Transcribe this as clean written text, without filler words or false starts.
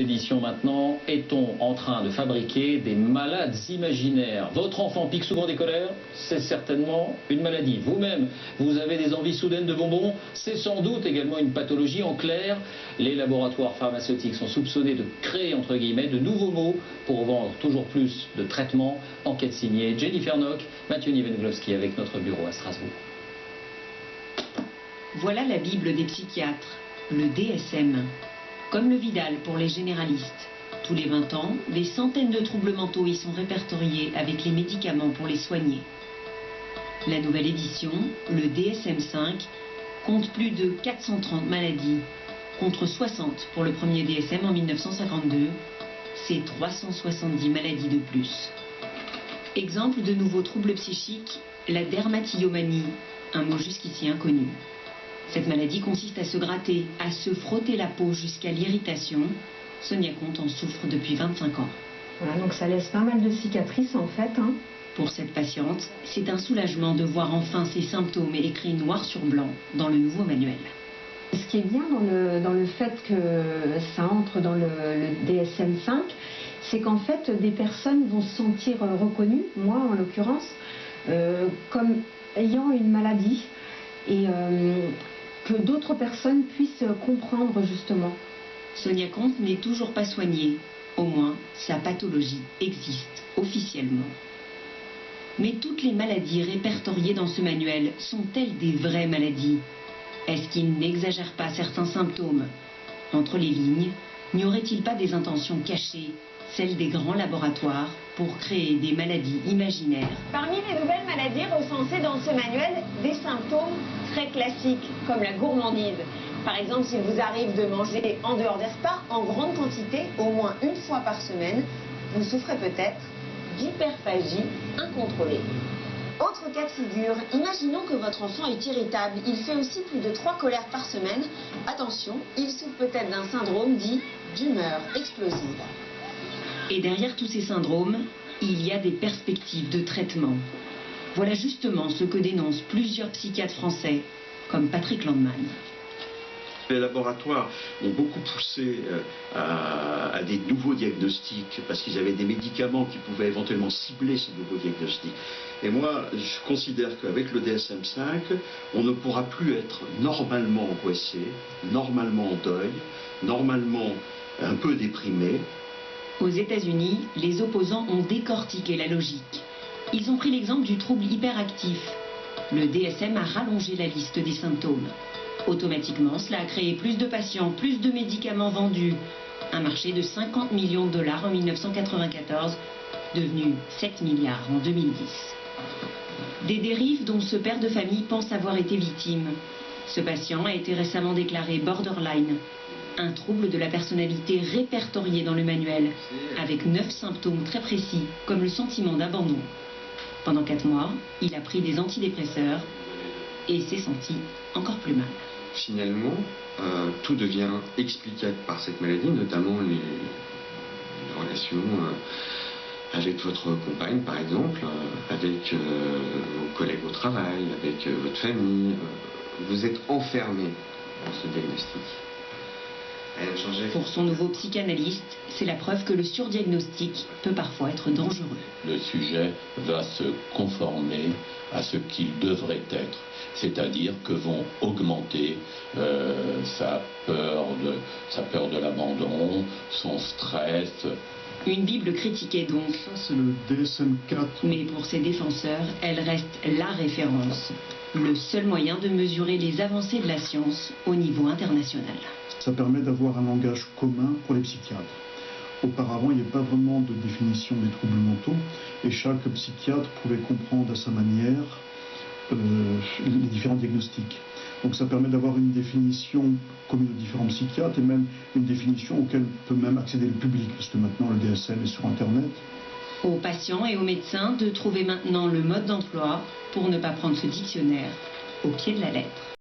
Édition maintenant, est-on en train de fabriquer des malades imaginaires? Votre enfant pique souvent des colères? C'est certainement une maladie. Vous-même, vous avez des envies soudaines de bonbons? C'est sans doute également une pathologie. En clair, les laboratoires pharmaceutiques sont soupçonnés de créer, entre guillemets, de nouveaux mots pour vendre toujours plus de traitements. Enquête signée Jennifer Nock, Mathieu Nivenglowski avec notre bureau à Strasbourg. Voilà la Bible des psychiatres, le DSM. Comme le Vidal pour les généralistes. Tous les 20 ans, des centaines de troubles mentaux y sont répertoriés avec les médicaments pour les soigner. La nouvelle édition, le DSM-5, compte plus de 430 maladies, contre 60 pour le premier DSM en 1952. C'est 370 maladies de plus. Exemple de nouveaux troubles psychiques, la dermatillomanie, un mot jusqu'ici inconnu. Cette maladie consiste à se gratter, à se frotter la peau jusqu'à l'irritation. Sonia Comte en souffre depuis 25 ans. Voilà, donc ça laisse pas mal de cicatrices en fait. Pour cette patiente, c'est un soulagement de voir enfin ses symptômes écrits noir sur blanc dans le nouveau manuel. Ce qui est bien dans le fait que ça entre dans le DSM-5, c'est qu'en fait des personnes vont se sentir reconnues, moi en l'occurrence, comme ayant une maladie et que d'autres personnes puissent comprendre justement. Sonia Comte n'est toujours pas soignée. Au moins, sa pathologie existe officiellement. Mais toutes les maladies répertoriées dans ce manuel sont-elles des vraies maladies? Est-ce qu'il n'exagère pas certains symptômes? Entre les lignes, n'y aurait-il pas des intentions cachées, celles des grands laboratoires, pour créer des maladies imaginaires? Parmi les nouvelles maladies recensées dans ce manuel, des symptômes très classiques, comme la gourmandise. Par exemple, s'il vous arrive de manger en dehors des repas, en grande quantité, au moins une fois par semaine, vous souffrez peut-être d'hyperphagie incontrôlée. Autre cas de figure, imaginons que votre enfant est irritable. Il fait aussi plus de 3 colères par semaine. Attention, il souffre peut-être d'un syndrome dit d'humeur explosive. Et derrière tous ces syndromes, il y a des perspectives de traitement. Voilà justement ce que dénoncent plusieurs psychiatres français, comme Patrick Landman. Les laboratoires ont beaucoup poussé à des nouveaux diagnostics parce qu'ils avaient des médicaments qui pouvaient éventuellement cibler ces nouveaux diagnostics. Et moi, je considère qu'avec le DSM-5, on ne pourra plus être normalement angoissé, normalement en deuil, normalement un peu déprimé. Aux États-Unis, les opposants ont décortiqué la logique. Ils ont pris l'exemple du trouble hyperactif. Le DSM a rallongé la liste des symptômes. Automatiquement, cela a créé plus de patients, plus de médicaments vendus. Un marché de 50 millions de dollars en 1994, devenu 7 milliards en 2010. Des dérives dont ce père de famille pense avoir été victime. Ce patient a été récemment déclaré borderline, un trouble de la personnalité répertorié dans le manuel, avec 9 symptômes très précis, comme le sentiment d'abandon. Pendant 4 mois, il a pris des antidépresseurs et s'est senti encore plus mal. Finalement, tout devient explicable par cette maladie, notamment les relations avec votre compagne, par exemple, avec vos collègues au travail, avec votre famille. Vous êtes enfermé dans ce diagnostic. Pour son nouveau psychanalyste, c'est la preuve que le surdiagnostic peut parfois être dangereux. Le sujet va se conformer à ce qu'il devrait être, c'est-à-dire que vont augmenter sa peur de l'abandon, son stress. Une Bible critiquée donc. Ça, c'est le DSM-4. Mais pour ses défenseurs, elle reste la référence. Le seul moyen de mesurer les avancées de la science au niveau international. Ça permet d'avoir un langage commun pour les psychiatres. Auparavant, il n'y avait pas vraiment de définition des troubles mentaux et chaque psychiatre pouvait comprendre à sa manière les différents diagnostics. Donc ça permet d'avoir une définition commune aux différents psychiatres et même une définition auquel peut même accéder le public, parce que maintenant le DSM est sur Internet. Aux patients et aux médecins de trouver maintenant le mode d'emploi pour ne pas prendre ce dictionnaire au pied de la lettre.